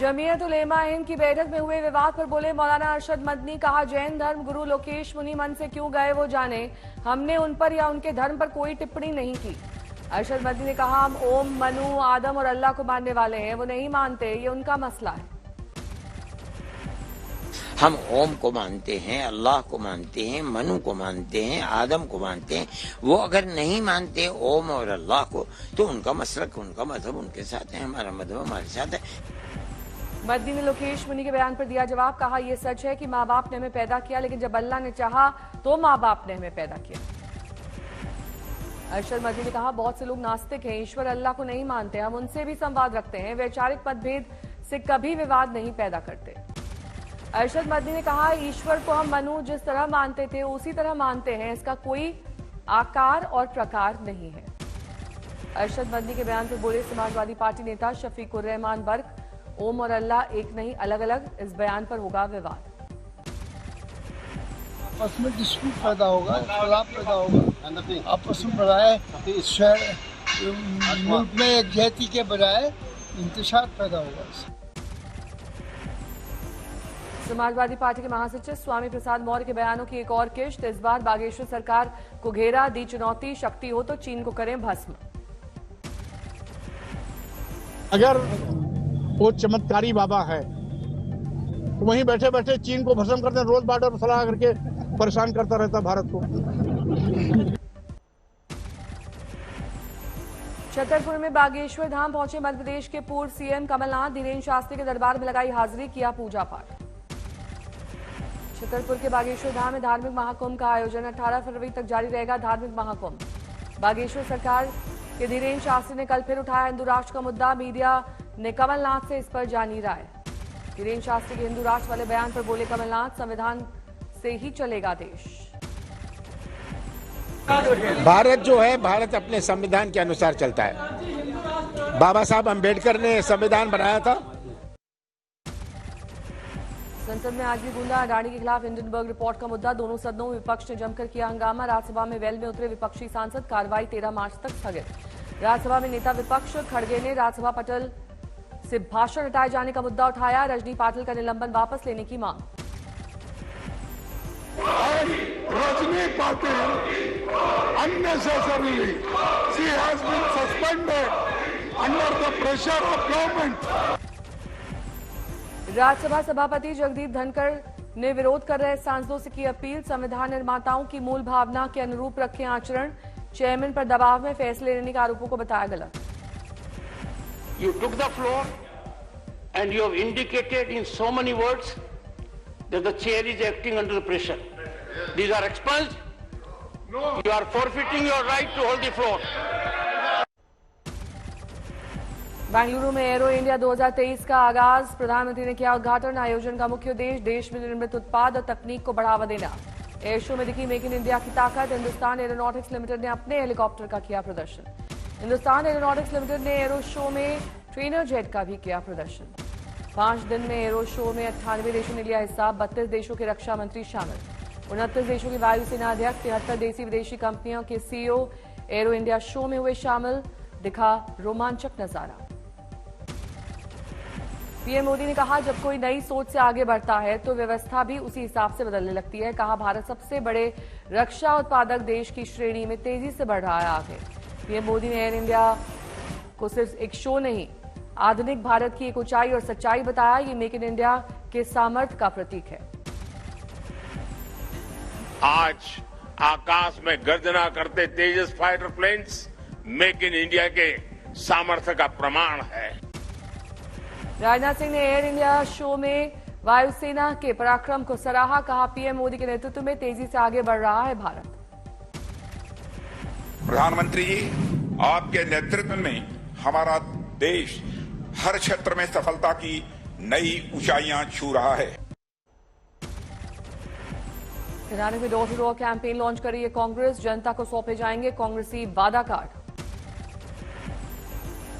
जमीयत उलेमा हिंद की बैठक में हुए विवाद पर बोले मौलाना अरशद मदनी। कहा, जैन धर्म गुरु लोकेश मुनि मन से क्यों गए वो जाने, हमने उन पर या उनके धर्म पर कोई टिप्पणी नहीं की। अरशद मदनी ने कहा, हम ओम, मनु, आदम और अल्लाह को मानने वाले हैं, वो नहीं मानते, ये उनका मसला है। हम ओम को मानते हैं, अल्लाह को मानते हैं, मनु को मानते हैं, आदम को मानते हैं। वो अगर नहीं मानते ओम और अल्लाह को तो उनका मसलक, उनका मजहब उनके साथ है, हमारा मजहब हमारे साथ है। मदनी ने लोकेश मुनि के बयान पर दिया जवाब। कहा, यह सच है कि माँ बाप ने हमें पैदा किया, लेकिन जब अल्लाह ने चाहा तो माँ बाप ने हमें पैदा किया। अरशद मदनी ने कहा, बहुत से लोग नास्तिक हैं, ईश्वर अल्लाह को नहीं मानते, हम उनसे भी संवाद रखते हैं, वैचारिक मतभेद से कभी विवाद नहीं पैदा करते। अरशद मदनी ने कहा, ईश्वर को हम मनु जिस तरह मानते थे उसी तरह मानते हैं, इसका कोई आकार और प्रकार नहीं है। अरशद मदनी के बयान पर बोले समाजवादी पार्टी नेता शफीकुर रहमान बर्क। ओम और अल्लाह एक नहीं, अलग अलग, इस बयान पर होगा विवाद। आपस में डिस्प्यूट पैदा होगा, इख्तिलाफ पैदा होगा, आपस में बजाय मुल्क में एकजहती के बजाय इंतशार पैदा होगा। समाजवादी पार्टी के महासचिव स्वामी प्रसाद मौर्य के बयानों की एक और किश्त। इस बार बागेश्वर सरकार को घेरा, दी चुनौती, शक्ति हो तो चीन को करें भस्म। अगर वो चमत्कारी बाबा है तो वहीं बैठे बैठे चीन को भस्म करते, रोज बॉर्डर पर सलाह करके परेशान करता रहता भारत को। छतरपुर में बागेश्वर धाम पहुंचे मध्य प्रदेश के पूर्व सीएम कमलनाथ। धीरेन्द्र शास्त्री के दरबार में लगाई हाजिरी, किया पूजा पाठ। छतरपुर के बागेश्वर धाम में धार्मिक महाकुंभ का आयोजन 18 फरवरी तक जारी रहेगा। धार्मिक महाकुंभ बागेश्वर सरकार के धीरेन्द्र शास्त्री ने कल फिर उठाया हिंदू राष्ट्र का मुद्दा। मीडिया ने कमलनाथ से इस पर जानी राय। धीरेन्द्र शास्त्री के हिंदू राष्ट्र वाले बयान पर बोले कमलनाथ, संविधान से ही चलेगा देश। भारत जो है, भारत अपने संविधान के अनुसार चलता है। बाबा साहब अम्बेडकर ने संविधान बनाया था। संसद में आज भी गूंजा अडानी के खिलाफ हिंडनबर्ग रिपोर्ट का मुद्दा। दोनों सदनों में विपक्ष ने जमकर किया हंगामा। राज्यसभा में वेल में उतरे विपक्षी सांसद, कार्रवाई 13 मार्च तक स्थगित। राज्यसभा में नेता विपक्ष खड़गे ने राज्यसभा पटल से भाषण हटाए जाने का मुद्दा उठाया। रजनी पाटिल का निलंबन वापस लेने की मांग। Rajni Patil unnecessarily she has been suspended under the pressure of government. Rajya Sabha सभापति जगदीप धनखड़ ने विरोध कर रहे सांसदों से की अपील। संविधान निर्माताओं की मूल भावना के अनुरूप रखें आचरण। चेयरमैन पर दबाव में फैसले लेने के आरोपों को बताया गलत। You took the floor and you have indicated in so many words that the chair is acting under pressure. These are expunged. No. You are forfeiting your right to hold the floor. Bengaluru में arrow India 2023 का आगाज। प्रधानमंत्री ने किया उद्घाटन। आयोजन का मुख्य उद्देश्य देश में निर्मित उत्पाद और तकनीक को बढ़ावा देना। एयर शो में दिखी मेक इन इंडिया की ताकत। हिंदुस्तान एरोनॉटिक्स लिमिटेड ने अपने हेलीकॉप्टर का किया प्रदर्शन। हिंदुस्तान एरोनॉटिक्स लिमिटेड ने एरो शो में ट्रेनर जेट का भी किया प्रदर्शन। 5 दिन में एरो शो में 98 देशों ने लिया हिस्सा। 32 देशों के रक्षा मंत्री शामिल। 29 देशों की वायुसेना अध्यक्ष, 73 देसी विदेशी कंपनियों के सीईओ एरो इंडिया शो में हुए शामिल। दिखा रोमांचक नजारा। पीएम मोदी ने कहा, जब कोई नई सोच से आगे बढ़ता है तो व्यवस्था भी उसी हिसाब से बदलने लगती है। कहा, भारत सबसे बड़े रक्षा उत्पादक देश की श्रेणी में तेजी से बढ़ रहा है आगे। पीएम मोदी ने एयर इंडिया को सिर्फ एक शो नहीं, आधुनिक भारत की एक ऊंचाई और सच्चाई बताया। ये मेक इन इंडिया के सामर्थ्य का प्रतीक है। आज आकाश में गर्जना करते Tejas fighter planes make in India के सामर्थ्य का प्रमाण है। राजनाथ सिंह ने एयर इंडिया शो में वायुसेना के पराक्रम को सराहा। कहा, पीएम मोदी के नेतृत्व में तेजी से आगे बढ़ रहा है भारत। प्रधानमंत्री जी, आपके नेतृत्व में हमारा देश हर क्षेत्र में सफलता की नई ऊंचाइयां छू रहा है। कर्नाटक में door to door campaign launch कर रही है कांग्रेस। जनता को सौंपे जाएंगे कांग्रेसी वादा कार्ड।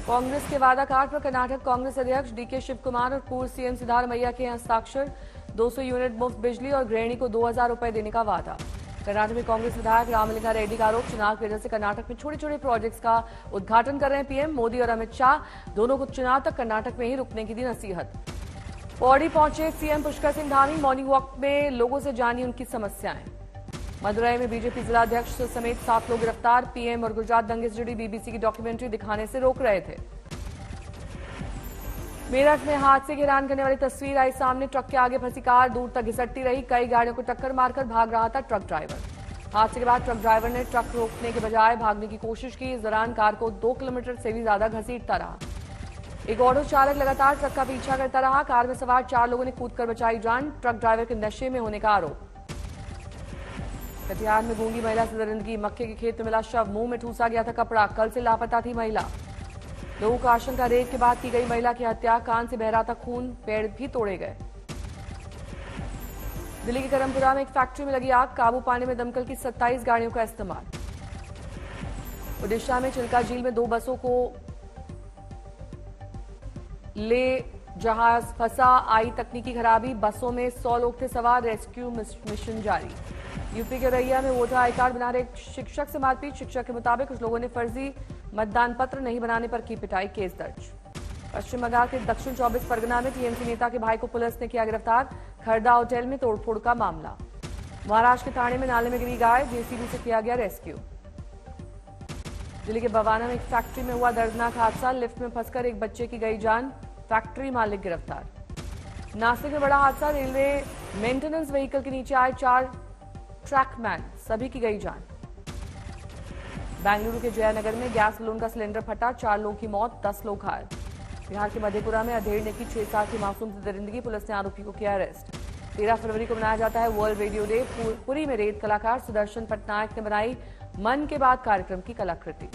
कांग्रेस के वादा कार्ड पर कर्नाटक कांग्रेस अध्यक्ष डीके शिव कुमार और पूर्व सीएम सिद्धारमैया के हस्ताक्षर। 200 यूनिट मुफ्त बिजली और गृहिणी को 2000 रुपए देने का वादा। कर्नाटक में कांग्रेस विधायक रामलिंगा रेड्डी का आरोप, चुनाव की वजह से कर्नाटक में छोटे छोटे प्रोजेक्ट्स का उद्घाटन कर रहे हैं पीएम। मोदी और अमित शाह दोनों को चुनाव तक कर्नाटक में ही रुकने की दी नसीहत। पौड़ी पहुंचे CM Pushkar Singh Dhami. Morning walk में लोगों से जानी उनकी समस्याएं। मदुरई में बीजेपी जिलाध्यक्ष समेत 7 लोग गिरफ्तार। पीएम और गुजरात दंगे से जुड़ी बीबीसी की डॉक्यूमेंट्री दिखाने से रोक रहे थे। मेरठ में हादसे की हैरान करने वाली तस्वीर आई सामने। ट्रक के आगे फंसी कार दूर तक घिसटती रही। कई गाड़ियों को टक्कर मारकर भाग रहा था ट्रक ड्राइवर। हादसे के बाद ट्रक ड्राइवर ने ट्रक रोकने के बजाय भागने की कोशिश की। इस दौरान कार को 2 किलोमीटर से भी ज्यादा घसीटता रहा। एक ऑटो चालक लगातार ट्रक का पीछा करता रहा। कार में सवार 4 लोगों ने कूदकर बचाई जान। ट्रक ड्राइवर के नशे में होने का आरोप। कटिहार में गूंगी महिला से दरिंदगी। मक्के के खेत में मिला शव। मुंह में ठूसा गया था कपड़ा। कल से लापता थी महिला। लोगों का आशंका रेप के बाद की गई महिला की हत्या। कान से बह रहा था खून। पेड़ भी तोड़े गए। दिल्ली के करमपुरा में एक फैक्ट्री में लगी आग। काबू पाने में दमकल की 27 गाड़ियों का इस्तेमाल। ओडिशा में चिल्का झील में 2 बसों को ले जहाज फंसा। आई तकनीकी खराबी। बसों में 100 लोग थे सवार। रेस्क्यू मिशन जारी। यूपी के रैया में वोटर आई कार्ड बना रहे शिक्षक से मारपीट। शिक्षक के मुताबिक कुछ लोगों ने फर्जी मतदान पत्र नहीं बनाने पर की पिटाई। केस दर्ज। पश्चिम बंगाल के दक्षिण 24 परगना में टीएमसी नेता के भाई को पुलिस ने किया गिरफ्तार। खरदा होटल में तोड़फोड़ का मामला। महाराष्ट्र के थाने में नाले में गिरी गाय। जेसीबी से किया गया रेस्क्यू। दिल्ली के बवाना में एक फैक्ट्री में हुआ दर्दनाक हादसा। लिफ्ट में फंसकर एक बच्चे की गई जान। फैक्ट्री मालिक गिरफ्तार। नासिक में बड़ा हादसा। रेलवे मेंटेनेंस व्हीकल के नीचे आए 4 ट्रैकमैन। सभी की गई जान। बेंगलुरु के जयनगर में गैस बलून का सिलेंडर फटा। 4 लोगों की मौत, 10 लोग घायल। बिहार के मधेपुरा में अधेड़ ने की 6 साल की मासूम से दरिंदगी। पुलिस ने आरोपी को किया अरेस्ट। 13 फरवरी को मनाया जाता है वर्ल्ड रेडियो डे। पुरी में रेत कलाकार सुदर्शन पटनायक ने बनाई मन के बाद कार्यक्रम की कलाकृति।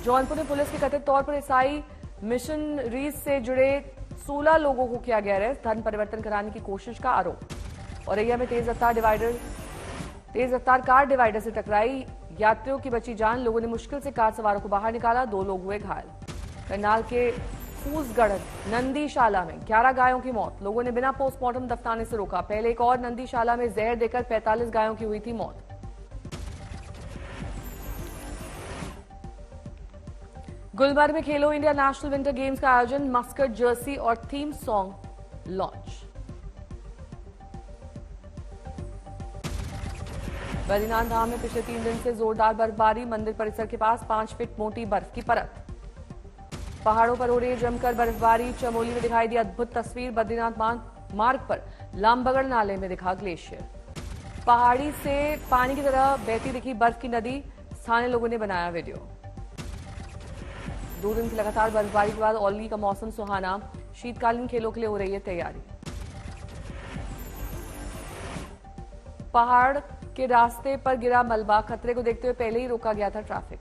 जौनपुर में पुलिस के कथित तौर पर ईसाई मिशनरीज से जुड़े 16 लोगों को किया गया अरेस्ट। धर्म परिवर्तन कराने की कोशिश का आरोप। औरैया में तेज रफ्तार कार डिवाइडर से टकराई। यात्रियों की बची जान। लोगों ने मुश्किल से कार सवारों को बाहर निकाला। 2 लोग हुए घायल। करनाल के फूसगढ़ नंदीशाला में 11 गायों की मौत। लोगों ने बिना पोस्टमार्टम दफनाने से रोका। पहले एक और नंदीशाला में जहर देकर 45 गायों की हुई थी मौत। गुलबर्ग में खेलो इंडिया नेशनल विंटर गेम्स का आयोजन। मस्कट जर्सी और थीम सॉन्ग लॉन्च। बद्रीनाथ धाम में पिछले 3 दिन से जोरदार बर्फबारी। मंदिर परिसर के पास 5 फीट मोटी बर्फ की परत। पहाड़ों पर हो रही है जमकर बर्फबारी। चमोली में दिखाई दी अद्भुत तस्वीर। बद्रीनाथ मार्ग पर लामबगड़ नाले में दिखा ग्लेशियर। पहाड़ी से पानी की तरह बहती दिखी बर्फ की नदी। स्थानीय लोगों ने बनाया वीडियो। 2 दिन की लगातार बर्फबारी के बाद औली का मौसम सुहाना। शीतकालीन खेलों के लिए हो रही है तैयारी। पहाड़ के रास्ते पर गिरा मलबा। खतरे को देखते हुए पहले ही रोका गया था ट्रैफिक।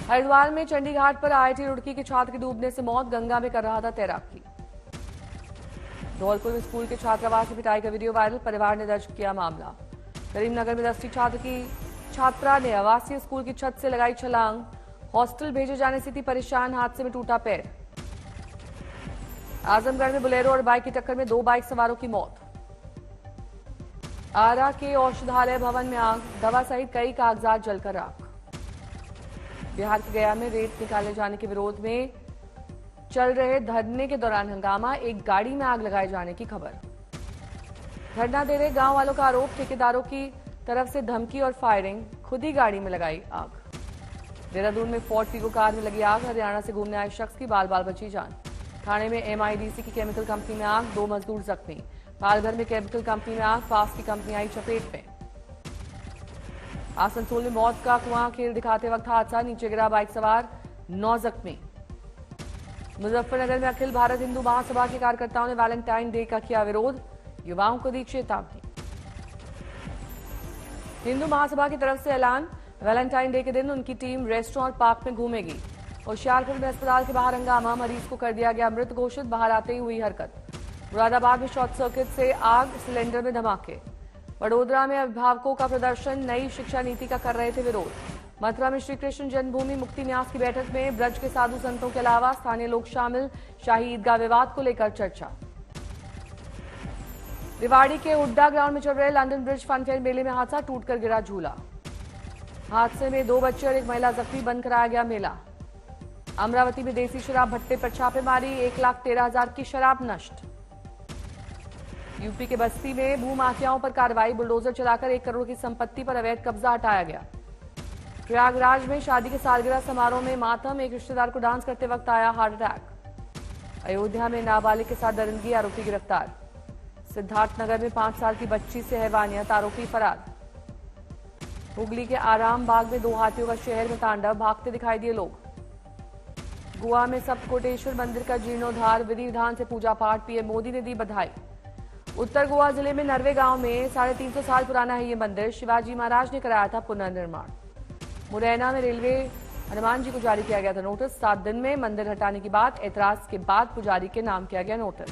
हरिद्वार में चंडीघाट पर आईआईटी रुड़की के छात्र की डूबने से मौत। गंगा में कर रहा था तैराकी। धौलपुर में स्कूल के छात्रावास में पिटाई का वीडियो वायरल। परिवार ने दर्ज किया मामला। करीमनगर में 10वीं छात्र की छात्रा ने आवासीय स्कूल की छत से लगाई छलांग। हॉस्टल भेजे जाने से थी परेशान। हादसे में टूटा पैर। आजमगढ़ में बोलेरो और बाइक की टक्कर में 2 बाइक सवारों की मौत। आरा के औषधालय भवन में आग। दवा सहित कई कागजात जलकर राख। बिहार के गया में रेत निकाले जाने के विरोध में चल रहे धरने के दौरान हंगामा। एक गाड़ी में आग लगाए जाने की खबर। धरना दे रहे गांव वालों का आरोप। ठेकेदारों की तरफ से धमकी और फायरिंग। खुद ही गाड़ी में लगाई आग। देहरादून में फोर्ड फीगो कार में लगी आग। हरियाणा से घूमने आए शख्स की बाल बाल बची जान। ठाणे में एमआईडीसी की केमिकल कंपनी में आग। 2 मजदूर जख्मी। पालघर में केमिकल कंपनी में आग। पास की कंपनी आई चपेट में। आसनसोल में मौत का कुआं खेल दिखाते वक्त हादसा। नीचे गिरा बाइक सवार। 9 जख्मी। मुजफ्फरनगर में अखिल भारत हिंदू महासभा के कार्यकर्ताओं ने वैलेंटाइन डे का किया विरोध। युवाओं को दी चेतावनी। हिंदू महासभा की तरफ से ऐलान। वैलेंटाइन डे के दिन उनकी टीम रेस्टोरेंट और पार्क में घूमेगी। होशियारपुर में अस्पताल के बाहर हंगामा। मरीज को कर दिया गया मृत घोषित। बाहर आते ही हुई हरकत। मुरादाबाद में शॉर्ट सर्किट से आग। सिलेंडर में धमाके। वडोदरा में अभिभावकों का प्रदर्शन। नई शिक्षा नीति का कर रहे थे विरोध। मथुरा में श्री कृष्ण जन्मभूमि मुक्ति न्यास की बैठक में ब्रज के साधु संतों के अलावा स्थानीय लोग शामिल। शाही ईदगाह विवाद को लेकर चर्चा। रेवाड़ी के हुड्डा ग्राउंड में चल रहे लंदन ब्रिज फनफेयर मेले में हादसा। टूटकर गिरा झूला। हादसे में 2 बच्चे और 1 महिला जख्मी, बंद कराया गया मेला। अमरावती में देसी शराब भट्टे पर छापेमारी, 1,13,000 की शराब नष्ट। यूपी के बस्ती में भू माफियाओं पर कार्रवाई, बुलडोजर चलाकर 1 करोड़ की संपत्ति पर अवैध कब्जा हटाया गया। प्रयागराज में शादी के सालगिरह समारोह में मातम, एक रिश्तेदार को डांस करते वक्त आया हार्ट अटैक। अयोध्या में नाबालिग के साथ दरिंदगी, आरोपी गिरफ्तार। सिद्धार्थनगर में 5 साल की बच्ची से हैवानियत, आरोपी फरार। हुगली के आराम बाग में 2 हाथियों का शहर में तांडव, भागते दिखाई दिए लोग। गोवा में सप्तकोटेश्वर मंदिर का जीर्णोद्धार, विधि विधान से पूजा पाठ, पीएम मोदी ने दी बधाई। उत्तर गोवा जिले में नरवे गांव में 350 साल पुराना है ये मंदिर, शिवाजी महाराज ने कराया था पुनर्निर्माण। मुरैना में रेलवे हनुमान जी को जारी किया गया था नोटिस, 7 दिन में मंदिर हटाने की बात, ऐतराज के बाद पुजारी के नाम किया गया नोटिस।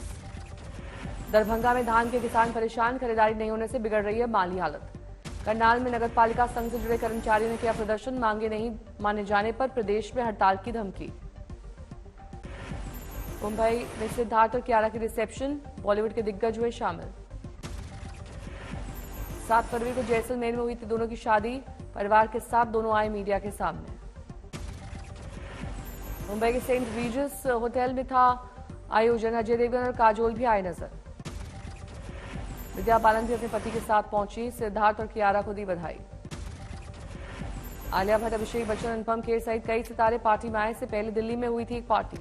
दरभंगा में धान के किसान परेशान, खरीदारी नहीं होने से बिगड़ रही है माली हालत। करनाल में नगर पालिका संघ से जुड़े कर्मचारियों ने किया प्रदर्शन, मांगे नहीं माने जाने पर प्रदेश में हड़ताल की धमकी। मुंबई में सिद्धार्थ और कियारा की रिसेप्शन, बॉलीवुड के दिग्गज हुए शामिल। 7 फरवरी को जैसलमेर में हुई थी दोनों की शादी, परिवार के साथ दोनों आए मीडिया के सामने। मुंबई के सेंट रीजस होटल में था आयोजन, अजय देवगन और काजोल भी आए नजर। विद्या बालन भी अपने पति के साथ पहुंची, सिद्धार्थ और कियारा को दी बधाई। आलिया भट्ट, अभिषेक बच्चन, अनुपम खेर सहित कई सितारे पार्टी में आए। से पहले दिल्ली में हुई थी एक पार्टी।